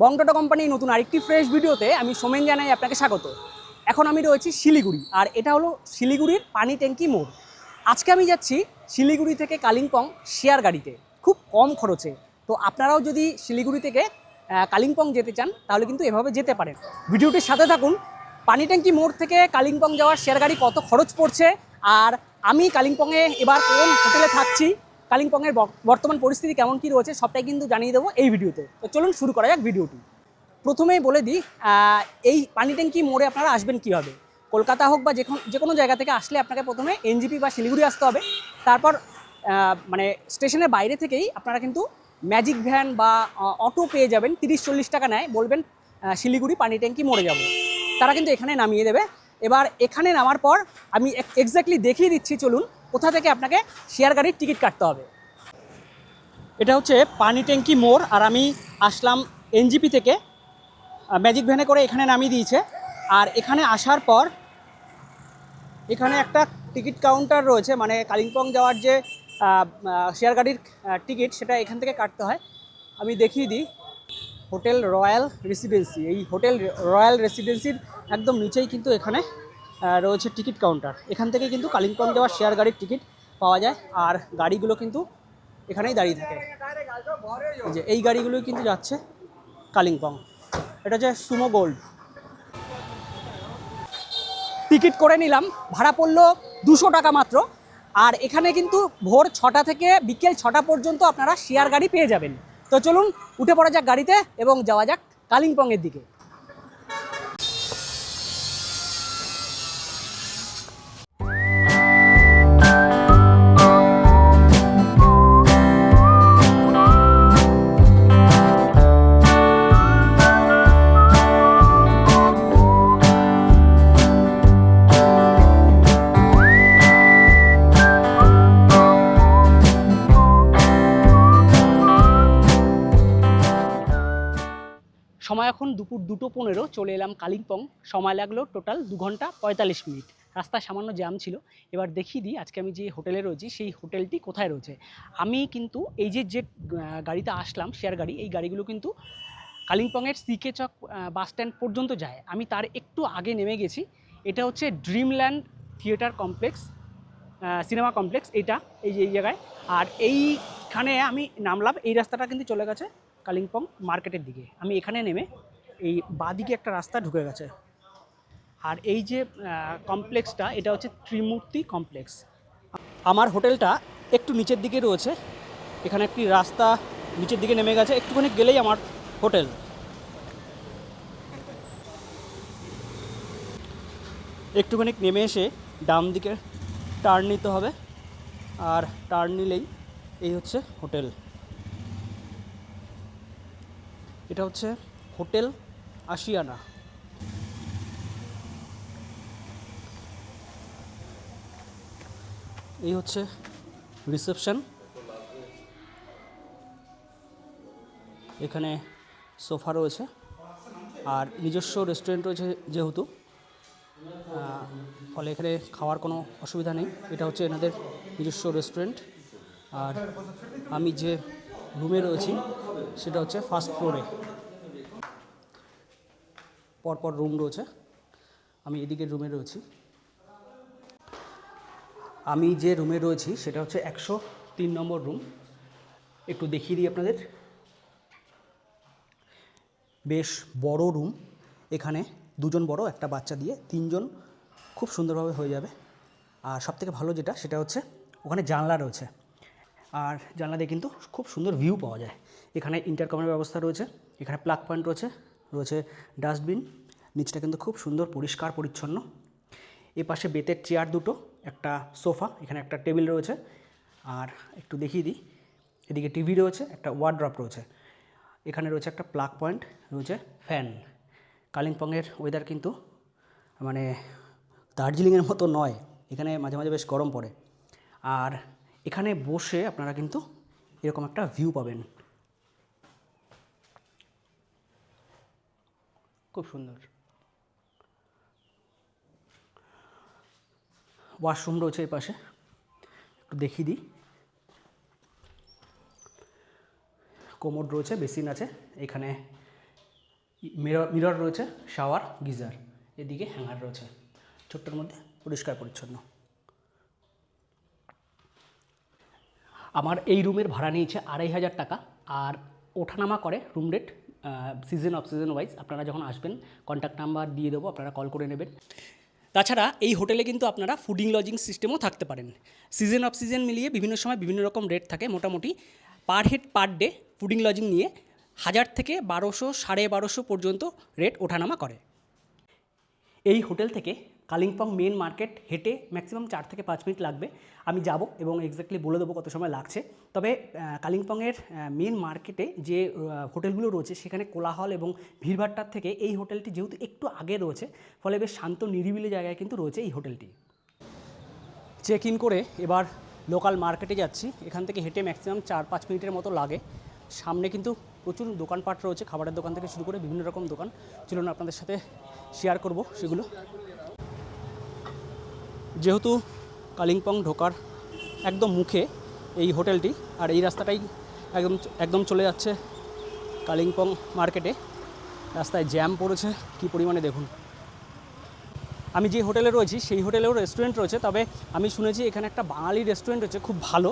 বং টোটো কোম্পানির নতুন আরেকটি ফ্রেশ ভিডিওতে আমি সোমেন জানাই আপনাকে স্বাগত। এখন আমি রয়েছি শিলিগুড়ি, আর এটা হলো শিলিগুড়ির পানি ট্যাঙ্কি মোড়। আজকে আমি যাচ্ছি শিলিগুড়ি থেকে কালিম্পং শেয়ার গাড়িতে, খুব কম খরচে। তো আপনারাও যদি শিলিগুড়ি থেকে কালিম্পং যেতে চান তাহলে কিন্তু এভাবে যেতে পারেন। ভিডিওটির সাথে থাকুন। পানি ট্যাঙ্কি মোড় থেকে কালিম্পং যাওয়ার শেয়ার গাড়ি কত খরচ পড়ছে, আর আমি কালিম্পংয়ে এবার কোন হোটেলে থাকছি, কালিম্পংয়ের বর্তমান পরিস্থিতি কেমন কী রয়েছে, সবটাই কিন্তু জানিয়ে দেবো এই ভিডিওতে। তো চলুন শুরু করা যাক ভিডিওটি। প্রথমেই বলে দিই, এই পানি ট্যাঙ্কি মোড়ে আপনারা আসবেন কীভাবে। কলকাতা হোক বা যে কোনো জায়গা থেকে আসলে আপনাকে প্রথমে এনজিপি বা শিলিগুড়ি আসতে হবে। তারপর মানে স্টেশনের বাইরে থেকেই আপনারা কিন্তু ম্যাজিক ভ্যান বা অটো পেয়ে যাবেন। 30-40 টাকা নেয়, বলবেন শিলিগুড়ি পানি ট্যাঙ্কি মোড়ে যাব, তারা কিন্তু এখানে নামিয়ে দেবে। এবার এখানে নামার পর আমি এক্স্যাক্টলি দেখিয়ে দিচ্ছি, চলুন কোথা থেকে আপনাকে শেয়ার গাড়ির টিকিট কাটতে হবে। এটা হচ্ছে পানি ট্যাঙ্কি মোড়, আর আমি আসলাম এনজিপি থেকে। ম্যাজিক ভ্যানে করে এখানে নামিয়ে দিয়েছে। আর এখানে আসার পর এখানে একটা টিকিট কাউন্টার রয়েছে, মানে কালিম্পং যাওয়ার যে শেয়ার গাড়ির টিকিট, সেটা এখান থেকে কাটতে হয়। আমি দেখিয়ে দিই, হোটেল রয়্যাল রেসিডেন্সি। এই হোটেল রয়্যাল রেসিডেন্সির একদম নিচেই কিন্তু এখানে রয়েছে টিকিট কাউন্টার। এখান থেকে কিন্তু কালিম্পং যাওয়ার শেয়ার গাড়ির টিকিট পাওয়া যায়, আর গাড়িগুলো কিন্তু এখানেই দাঁড়িয়ে থাকে। যে এই গাড়িগুলোই কিন্তু যাচ্ছে কালিম্পং। এটা হচ্ছে সুমো গোল্ড। টিকিট করে নিলাম, ভাড়া পড়লো 200 টাকা মাত্র। আর এখানে কিন্তু ভোর 6টা থেকে বিকেল 6টা পর্যন্ত আপনারা শেয়ার গাড়ি পেয়ে যাবেন। তো চলুন উঠে পড়া যাক গাড়িতে এবং যাওয়া যাক কালিম্পংয়ের দিকে। সময় এখন দুপুর 2:15, চলে এলাম কালিম্পং। সময় লাগলো টোটাল 2 ঘন্টা 45 মিনিট। রাস্তায় সামান্য জ্যাম ছিল। এবার দেখিয়ে দিই আজকে আমি যে হোটেলে রয়েছি সেই হোটেলটি কোথায় রয়েছে। আমি কিন্তু এই যে গাড়িতে আসলাম শেয়ার গাড়ি, এই গাড়িগুলো কিন্তু কালিম্পংয়ের সিকে চক বাস স্ট্যান্ড পর্যন্ত যায়। আমি তার একটু আগে নেমে গেছি। এটা হচ্ছে Dreamland theatre complex, cinema complex, এটা এই জায়গায়। আর এইখানে আমি নামলাম, এই রাস্তাটা কিন্তু চলে গেছে কালিম্পং মার্কেটের দিকে। আমি এখানে নেমে এই বাঁদিকে একটা রাস্তা ঢুকে গেছে। আর এই যে কমপ্লেক্সটা, এটা হচ্ছে ত্রিমূর্তি কমপ্লেক্স। আমার হোটেলটা একটু নিচের দিকে রয়েছে। এখানে একটি রাস্তা নিচের দিকে নেমে গেছে, একটুখানি গেলেই আমার হোটেল। একটুখানি নেমে এসে ডান দিকে টার্ন নিতে হবে, আর টার্ন নিলেই এই হচ্ছে হোটেল। এটা হচ্ছে হোটেল আশিয়ানা। এই হচ্ছে রিসেপশন। এখানে সোফা রয়েছে, আর নিজস্ব রেস্টুরেন্ট রয়েছে যেহেতু, ফলে এখানে খাওয়ার কোনো অসুবিধা নেই। এটা হচ্ছে এনাদের নিজস্ব রেস্টুরেন্ট। আর আমি যে রুমে রয়েছি সেটা হচ্ছে ফার্স্ট ফ্লোরে। পরপর রুম রয়েছে, আমি এদিকের রুমে রয়েছি। আমি যে রুমে রয়েছি সেটা হচ্ছে 103 নম্বর রুম। একটু দেখিয়ে দিই আপনাদের। বেশ বড় রুম। এখানে 2জন বড়, একটা বাচ্চা দিয়ে 3জন খুব সুন্দরভাবে হয়ে যাবে। আর সবথেকে ভালো যেটা, সেটা হচ্ছে ওখানে জানলা রয়েছে, আর জানলা দিয়ে কিন্তু খুব সুন্দর ভিউ পাওয়া যায়। এখানে ইন্টারকমের ব্যবস্থা রয়েছে, এখানে প্লাগ পয়েন্ট রয়েছে ডাস্টবিন। নিচটা কিন্তু খুব সুন্দর পরিষ্কার পরিচ্ছন্ন। এ পাশে বেতের চেয়ার দুটো, একটা সোফা, এখানে একটা টেবিল রয়েছে। আর একটু দেখিয়ে দিই, এদিকে টিভি রয়েছে, একটা ওয়ার্ড্রপ রয়েছে। এখানে রয়েছে একটা প্লাগ পয়েন্ট, রয়েছে ফ্যান। কালিম্পংয়ের ওয়েদার কিন্তু মানে দার্জিলিংয়ের মতো নয়, এখানে মাঝে মাঝে বেশ গরম পড়ে। আর এখানে বসে আপনারা কিন্তু এরকম একটা ভিউ পাবেন, খুব সুন্দর। ওয়াশরুম রয়েছে এই পাশে, একটু দেখিয়ে দিই। কোমোড রয়েছে, বেসিন আছে, এখানে মিরর রয়েছে, শাওয়ার, গিজার, এদিকে হ্যাঙ্গার রয়েছে, ছোট্টর মধ্যে পরিষ্কার পরিচ্ছন্ন। আমার এই রুমের ভাড়া নিয়েছে 2500 টাকা, আর ওঠানামা করে room rate season off season wise. আপনারা যখন আসবেন কন্ট্যাক্ট নাম্বার দিয়ে দেবো, আপনারা কল করে নেবেন। তাছাড়া এই হোটেলে কিন্তু আপনারা ফুডিং লজিং সিস্টেমও থাকতে পারেন। সিজন অফ সিজন মিলিয়ে বিভিন্ন সময় বিভিন্ন রকম রেট থাকে। মোটামুটি per head per day fooding lodging নিয়ে 1000 থেকে 1200, 1250 পর্যন্ত রেট ওঠানামা করে। এই হোটেল থেকে কালিম্পং মেন মার্কেট হেঁটে ম্যাক্সিমাম 4 থেকে 5 মিনিট লাগবে। আমি যাব এবং এক্স্যাক্টলি বলে দেবো কত সময় লাগছে। তবে কালিম্পংয়ের মেন মার্কেটে যে হোটেলগুলো রয়েছে সেখানে কোলাহল এবং ভিড়ভাট্টার থেকে এই হোটেলটি যেহেতু একটু আগে রয়েছে, ফলে বেশ শান্ত নিরিবিলি জায়গায় কিন্তু রয়েছে এই হোটেলটি। চেক ইন করে এবার লোকাল মার্কেটে যাচ্ছি। এখান থেকে হেঁটে ম্যাক্সিমাম 4-5 মিনিটের মতো লাগে। সামনে কিন্তু প্রচুর দোকানপাট রয়েছে, খাবারের দোকান থেকে শুরু করে বিভিন্ন রকম দোকান। চলুন আপনাদের সাথে শেয়ার করব সেগুলো। যেহেতু কালিম্পং ঢোকার একদম মুখে এই হোটেলটি, আর এই রাস্তাটাই একদম চলে যাচ্ছে কালিম্পং মার্কেটে। রাস্তায় জ্যাম পড়েছে কী পরিমাণে দেখুন। আমি যে হোটেলে রয়েছি সেই হোটেলেও রেস্টুরেন্ট রয়েছে, তবে আমি শুনেছি এখানে একটা বাঙালি রেস্টুরেন্ট রয়েছে খুব ভালো।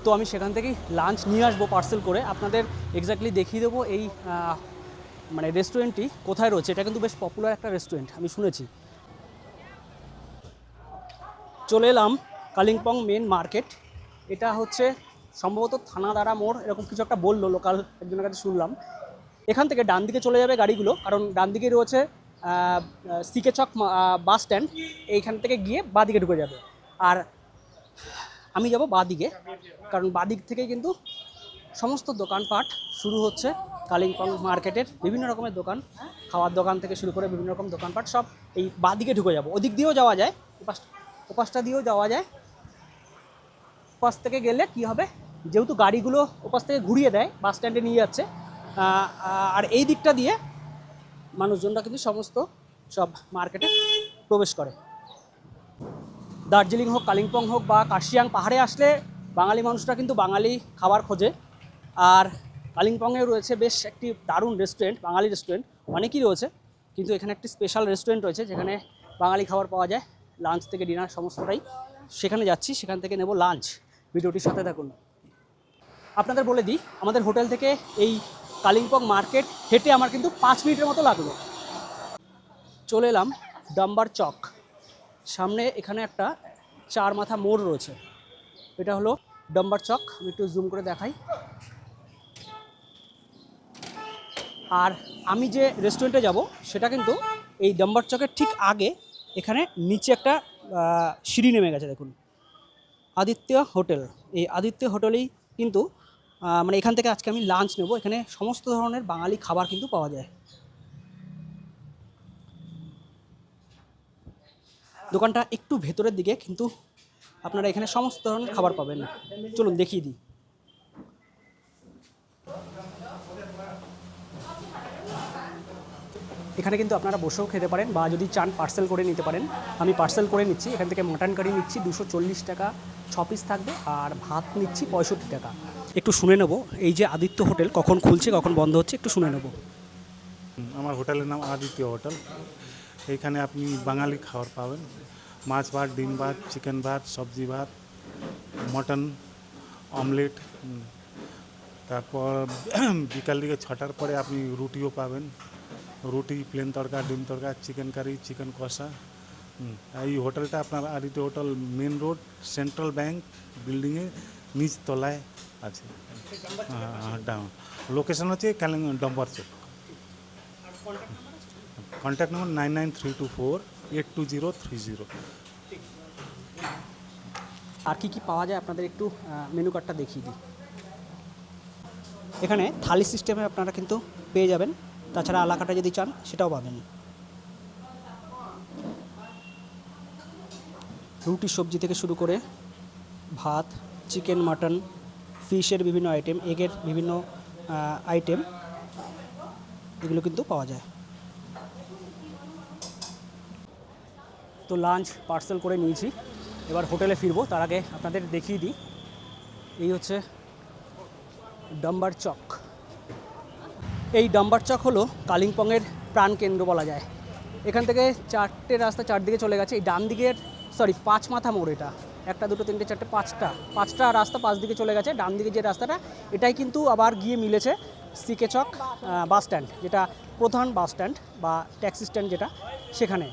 তো আমি সেখান থেকেই লাঞ্চ নিয়ে আসবো পার্সেল করে, আপনাদের এক্স্যাক্টলি দেখিয়ে দেবো এই মানে রেস্টুরেন্টটি কোথায় রয়েছে। এটা কিন্তু বেশ পপুলার একটা রেস্টুরেন্ট, আমি শুনেছি। চলে এলাম কালিম্পং মেন মার্কেট। এটা হচ্ছে সম্ভবত থানাদারা মোড়, এরকম কিছু একটা বললো, লোকাল একজনের কাছে শুনলাম। এখান থেকে ডান দিকে চলে যাবে গাড়িগুলো, কারণ ডান দিকে রয়েছে সিকে চক বাস স্ট্যান্ড। এইখান থেকে গিয়ে বাঁদিকে ঢুকে যাবে, আর আমি যাব বাঁদিকে, কারণ বাঁদিক থেকেই কিন্তু সমস্ত দোকানপাট শুরু হচ্ছে কালিম্পং মার্কেটের। বিভিন্ন রকমের দোকান, খাওয়ার দোকান থেকে শুরু করে বিভিন্ন রকম দোকানপাট সব এই বাঁদিকে ঢুকে যাব। ওদিক দিয়েও যাওয়া যায়, ওপাশটা দিয়েও যাওয়া যায়। ওপাশ থেকে গেলে কি হবে, যেহেতু গাড়িগুলো ওপাশ থেকে ঘুরিয়ে দেয়, বাস স্ট্যান্ডে নিয়ে যাচ্ছে, আর এই দিকটা দিয়ে মানুষজনরা কিন্তু সমস্ত সব মার্কেটে প্রবেশ করে। দার্জিলিং হোক, কালিম্পং হোক বা কার্শিয়াং পাহাড়ে আসলে বাঙালি মানুষরা কিন্তু বাঙালি খাবার খোঁজে। আর কালিম্পংয়ে রয়েছে বেশ একটি দারুণ রেস্টুরেন্ট, বাঙালি রেস্টুরেন্ট অনেকই রয়েছে, কিন্তু এখানে একটি স্পেশাল রেস্টুরেন্ট রয়েছে যেখানে বাঙালি খাবার পাওয়া যায়, লাঞ্চ থেকে ডিনার সমস্তটাই। সেখানে যাচ্ছি, সেখান থেকে নেব লাঞ্চ। ভিডিওটির সাথে থাকুন। আপনাদের বলে দিই, আমাদের হোটেল থেকে এই কালিম্পং মার্কেট হেঁটে আমার কিন্তু 5 মিনিটের মতো লাগলো। চলে এলাম ডাম্বার চক। সামনে এখানে একটা 4 মাথা মোড় রয়েছে, এটা হলো ডাম্বার চক। আমি একটু জুম করে দেখাই। আর আমি যে রেস্টুরেন্টে যাব সেটা কিন্তু এই ডাম্বার চকের ঠিক আগে, এখানে নিচে একটা সিঁড়ি নেমে গেছে দেখুন, আদিত্য হোটেল। এই আদিত্য হোটেলেই কিন্তু মানে এখান থেকে আজকে আমি লাঞ্চ নেব। এখানে সমস্ত ধরনের বাঙালি খাবার কিন্তু পাওয়া যায়। দোকানটা একটু ভেতরের দিকে, কিন্তু আপনারা এখানে সমস্ত ধরনের খাবার পাবেন। চলুন দেখিয়ে দিই। এখানে কিন্তু আপনারা বসেও খেতে পারেন, বা যদি চান পার্সেল করে নিতে পারেন। আমি পার্সেল করে নিচ্ছি। এখান থেকে মটন কারি নিচ্ছি 240 টাকা 6 পিস থাকবে, আর ভাত নিচ্ছি 65 টাকা। একটু শুনে নেব এই যে আদিত্য হোটেল কখন খুলছে কখন বন্ধ হচ্ছে, একটু শুনে নেব। আমার হোটেলের নাম আদিত্য হোটেল। এইখানে আপনি বাঙালি খাবার পাবেন, মাছ ভাত, ডিম ভাত, চিকেন ভাত, সবজি ভাত, মটন, অমলেট। তারপর বিকাল দিকে 6টার পরে আপনি রুটিও পাবেন, রুটি, প্লেন তড়কা, ডিম তড়কা, চিকেন কারি, চিকেন কষা। এই হোটেলটা আপনার Aditya hotel main road central bank বিল্ডিংয়ে নিচ তলায় আছে। লোকেশন হচ্ছে ডাম্বার চক। Contact number 9932482030। আর কি কি পাওয়া যায় আপনাদের একটু মেনু কার্ডটা দেখিয়ে দিই। এখানে থালি সিস্টেমে আপনারা কিন্তু পেয়ে যাবেন, তাছাড়া আলাকাটা যদি চান সেটাও পাবেন। রুটি সবজি থেকে শুরু করে ভাত, চিকেন, মাটন, ফিশের বিভিন্ন আইটেম, এগের বিভিন্ন আইটেম, এগুলো কিন্তু পাওয়া যায়। তো লাঞ্চ পার্সেল করে নিয়েছি, এবার হোটেলে ফিরবো। তার আগে আপনাদের দেখিয়ে দিই, এই হচ্ছে ডাম্বার চক। এই ডাম্বার চক হলো কালিম্পংয়ের প্রাণকেন্দ্র বলা যায়। এখান থেকে চারটে রাস্তা চারদিকে চলে গেছে। এই ডান দিকের পাঁচ মাথা মোড়, এটা একটা দুটো তিনটে চারটে পাঁচটা রাস্তা পাঁচ দিকে চলে গেছে। ডান দিকে যে রাস্তাটা এটাই কিন্তু আবার গিয়ে মিলেছে সিকে চক বাস স্ট্যান্ড, যেটা প্রধান বাস স্ট্যান্ড বা ট্যাক্সি স্ট্যান্ড যেটা, সেখানে।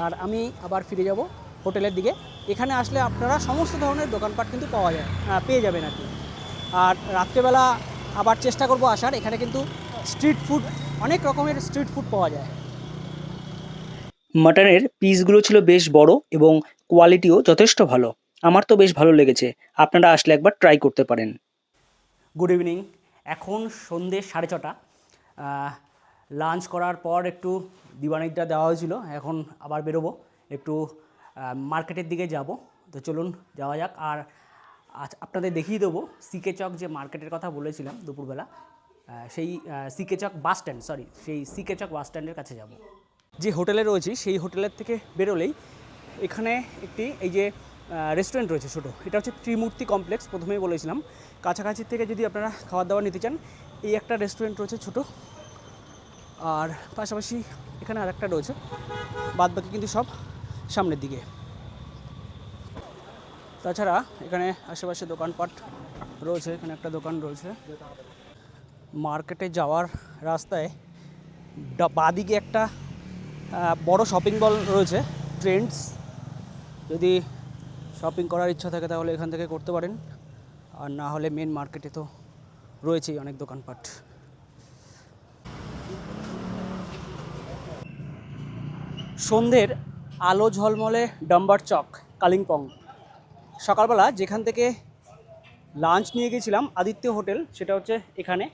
আর আমি আবার ফিরে যাব হোটেলের দিকে। এখানে আসলে আপনারা সমস্ত ধরনের দোকানপাট কিন্তু পেয়ে যাবেন আর কি। আর রাত্রেবেলা আবার চেষ্টা করব আসার। এখানে কিন্তু স্ট্রিট ফুড, অনেক রকমের স্ট্রিট ফুড পাওয়া যায়। মাটনের পিসগুলো ছিল বেশ বড় এবং কোয়ালিটিও যথেষ্ট ভালো। আমার তো বেশ ভালো লেগেছে। আপনারা আসলে একবার ট্রাই করতে পারেন। গুড ইভিনিং, এখন সন্ধ্যে 6:30। লাঞ্চ করার পর একটু দিবানিকটা দেওয়া হয়েছিল, এখন আবার বেরোবো, একটু মার্কেটের দিকে যাব। তো চলুন যাওয়া যাক। আর আজ আপনাদের দেখিয়ে দেবো সিকে চক যে মার্কেটের কথা বলেছিলাম দুপুরবেলা, সেই সিকে চক বাস স্ট্যান্ড, সেই সিকে চক বাস স্ট্যান্ডের কাছে যাব। যে হোটেলে রয়েছি সেই হোটেলের থেকে বেরোলেই এখানে একটি এই যে রেস্টুরেন্ট রয়েছে ছোটো, এটা হচ্ছে ত্রিমূর্তি কমপ্লেক্স। প্রথমেই বলেছিলাম কাছাকাছি থেকে যদি আপনারা খাবার দাবার নিতে চান, এই একটা রেস্টুরেন্ট রয়েছে ছোটো, আর পাশাপাশি এখানে আরেকটা রয়েছে, বাদবাকি কিন্তু সব সামনের দিকে। তাছাড়া এখানে আশেপাশে দোকানপাট রয়েছে, এখানে একটা দোকান রয়েছে। মার্কেটে যাওয়ার রাস্তায় বাদিকে একটা বড় শপিং মল রয়েছে, ট্রেন্ডস। যদি শপিং করার ইচ্ছা থাকে তাহলে এখান থেকে করতে পারেন, আর না হলে মেন মার্কেটে তো রয়েছেই অনেক দোকানপাট। সন্ধ্যের আলো ঝলমলে ডাম্বার চক কালিম্পং। সকালবেলা যেখান থেকে লাঞ্চ নিয়ে গেছিলাম আদিত্য হোটেল, সেটা হচ্ছে এখানে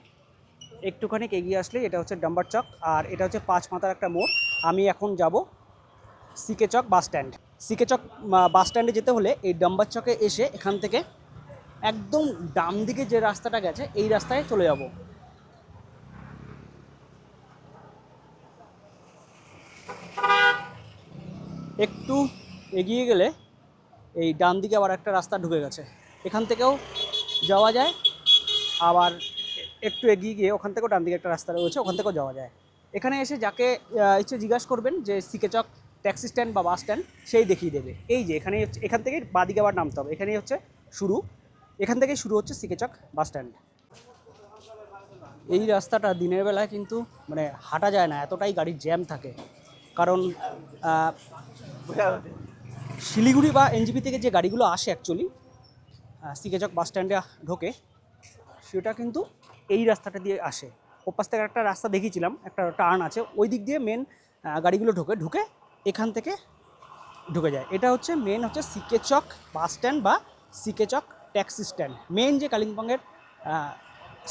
একটুখানি এগিয়ে আসলে এটা হচ্ছে ডাম্বার চক, আর এটা হচ্ছে পাঁচ মাথার একটা মোড়। আমি এখন যাব সিকে চক বাস স্ট্যান্ড। সিকে চক বাস স্ট্যান্ডে যেতে হলে এই ডাম্বার চকে এসে এখান থেকে একদম ডান দিকে যে রাস্তাটা গেছে এই রাস্তায় চলে যাব। একটু এগিয়ে গেলে এই ডান দিকে আবার একটা রাস্তা ঢুকে গেছে, এখান থেকেও যাওয়া যায়। আবার একটু এগিয়ে গিয়ে ওখান থেকেও ডান দিকে একটা রাস্তা রয়েছে, ওখান থেকেও যাওয়া যায়। এখানে এসে যাকে ইচ্ছে জিজ্ঞাসা করবেন যে সিকে চক ট্যাক্সি স্ট্যান্ড বা বাস স্ট্যান্ড, সেই দেখিয়ে দেবে। এই যে এখানেই হচ্ছে, এখান থেকে বাদিকে আবার নামতে হবে, এখানেই হচ্ছে শুরু, এখান থেকেই শুরু হচ্ছে সিকে চক বাস স্ট্যান্ড। এই রাস্তাটা দিনের বেলায় কিন্তু মানে হাঁটা যায় না, এতটাই গাড়ির জ্যাম থাকে। কারণ শিলিগুড়ি বা এনজিপি থেকে যে গাড়িগুলো আসে অ্যাকচুয়ালি সিকে চক বাস স্ট্যান্ডে ঢোকে, সেটা কিন্তু এই রাস্তাটা দিয়ে আসে। ওপাশ থেকে একটা রাস্তা দেখিয়েছিলাম, একটা টার্ন আছে, ওই দিক দিয়ে মেন গাড়িগুলো ঢুকে এখান থেকে ঢুকে যায়। এটা হচ্ছে মেন হচ্ছে সিকে চক বাস স্ট্যান্ড বা সিকে চক ট্যাক্সি স্ট্যান্ড, মেন যে কালিম্পংয়ের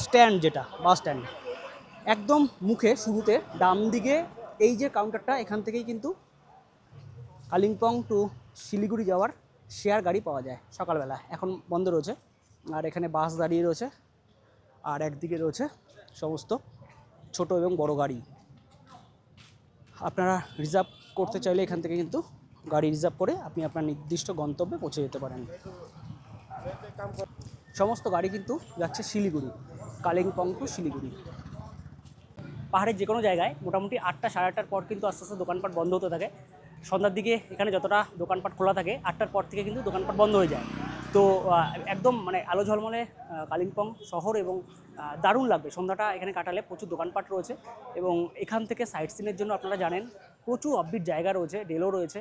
স্ট্যান্ড, যেটা বাস স্ট্যান্ড। একদম মুখে শুরুতে ডান দিকে এই যে কাউন্টারটা, এখান থেকেই কিন্তু কালিম্পং টু শিলিগুড়ি যাওয়ার শেয়ার গাড়ি পাওয়া যায় সকালবেলা। এখন বন্ধ রয়েছে, আর এখানে বাস দাঁড়িয়ে রয়েছে, আর একদিকে রয়েছে সমস্ত ছোট এবং বড় গাড়ি। আপনারা রিজার্ভ করতে চাইলে এখান থেকে কিন্তু গাড়ি রিজার্ভ করে আপনি আপনার নির্দিষ্ট গন্তব্যে পৌঁছে যেতে পারেন। সমস্ত গাড়ি কিন্তু যাচ্ছে শিলিগুড়ি, কালিম্পং টু শিলিগুড়ি। পাহাড়ের যে কোনো জায়গায় মোটামুটি 8টা সাড়ে 8টার পর কিন্তু আস্তে আস্তে দোকানপাট বন্ধ হতে থাকে। সন্ধ্যার দিকে এখানে যতটা দোকানপাট খোলা থাকে, 8টার পর থেকে কিন্তু দোকানপাট বন্ধ হয়ে যায়। তো একদম মানে আলো ঝলমলে কালিম্পং শহর, এবং দারুণ লাগবে সন্ধ্যাটা এখানে কাটালে। প্রচুর দোকানপাট রয়েছে, এবং এখান থেকে সাইট সিনের জন্য আপনারা জানেন প্রচুর অফবিট জায়গা রয়েছে, ডেলও রয়েছে।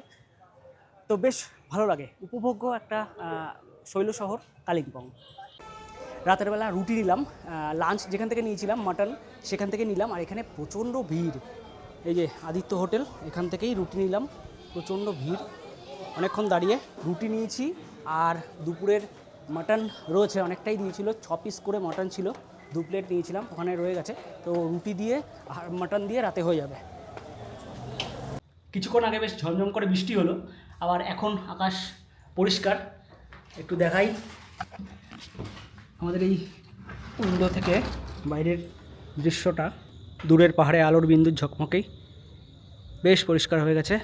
তো বেশ ভালো লাগে, উপভোগ্য একটা শৈল শহর কালিম্পং। রাতের বেলা রুটি নিলাম, লাঞ্চ যেখান থেকে নিয়েছিলাম মাটন সেখান থেকে নিলাম, আর এখানে প্রচণ্ড ভিড়। এই যে আদিত্য হোটেল, এখান থেকেই রুটি নিলাম, প্রচণ্ড ভিড়, অনেকক্ষণ দাঁড়িয়ে রুটি নিয়েছি। আর দুপুরের মাটন রয়েছে, অনেকটাই দিয়েছিল, 6 পিস করে মাটন ছিল, 2 প্লেট নিয়েছিলাম, ওখানে রয়ে গেছে। তো রুটি দিয়ে আর মাটন দিয়ে রাতে হয়ে যাবে। কিছুক্ষণ আগে বেশ ঝমঝম করে বৃষ্টি হলো, আবার এখন আকাশ পরিষ্কার। একটু দেখাই আমাদের এই উইন্ডো থেকে বাইরের দৃশ্যটা, দূরের পাহাড়ে আলোর বিন্দুর ঝকমকেই বেশ পরিষ্কার হয়ে গেছে।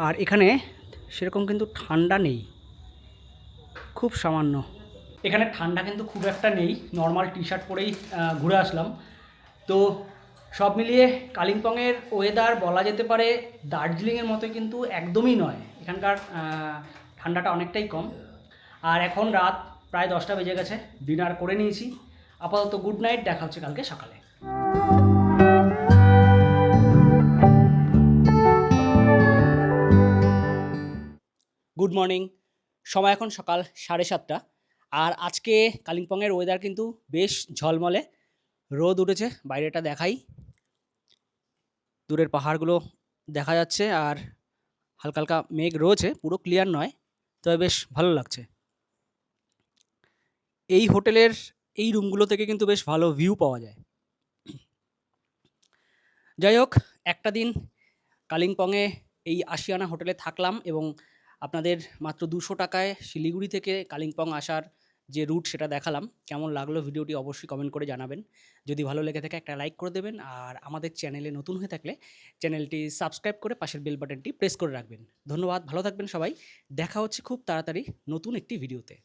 আর এখানে সেরকম কিন্তু ঠান্ডা নেই, খুব সামান্য। এখানে ঠান্ডা কিন্তু খুব একটা নেই, নর্মাল টি শার্ট পরেই ঘুরে আসলাম। তো সব মিলিয়ে কালিম্পংয়ের ওয়েদার বলা যেতে পারে দার্জিলিংয়ের মতো কিন্তু একদমই নয়। এখানকার ঠান্ডাটা অনেকটাই কম। আর এখন রাত প্রায় 10টা বেজে গেছে, ডিনার করে নিয়েছি। আপাতত গুড নাইট, দেখা হচ্ছে কালকে সকালে। গুড মর্নিং, সময় এখন সকাল 7:30। আর আজকে কালিম্পংয়ের ওয়েদার কিন্তু বেশ ঝলমলে, রোদ উঠেছে, বাইরেটা দেখাই, দূরের পাহাড়গুলো দেখা যাচ্ছে আর হালকা হালকা মেঘ রয়েছে, পুরো ক্লিয়ার নয়, তবে বেশ ভালো লাগছে। এই হোটেলের এই রুমগুলো থেকে কিন্তু বেশ ভালো ভিউ পাওয়া যায়। যাই হোক, একটা দিন কালিম্পংয়ে এই আশিয়ানা হোটেলে থাকলাম এবং আপনাদের মাত্র 200 টাকায় শিলিগুড়ি থেকে কালিম্পং আসার যে রুট সেটা দেখালাম। কেমন লাগলো ভিডিওটি অবশ্যই কমেন্ট করে জানাবেন। যদি ভালো লেগে থাকে একটা লাইক করে দেবেন, আর আমাদের চ্যানেলে নতুন হয়ে থাকলে চ্যানেলটি সাবস্ক্রাইব করে পাশের বেল বাটনটি প্রেস করে রাখবেন। ধন্যবাদ, ভালো থাকবেন সবাই। দেখা হচ্ছে খুব তাড়াতাড়ি নতুন একটি ভিডিওতে।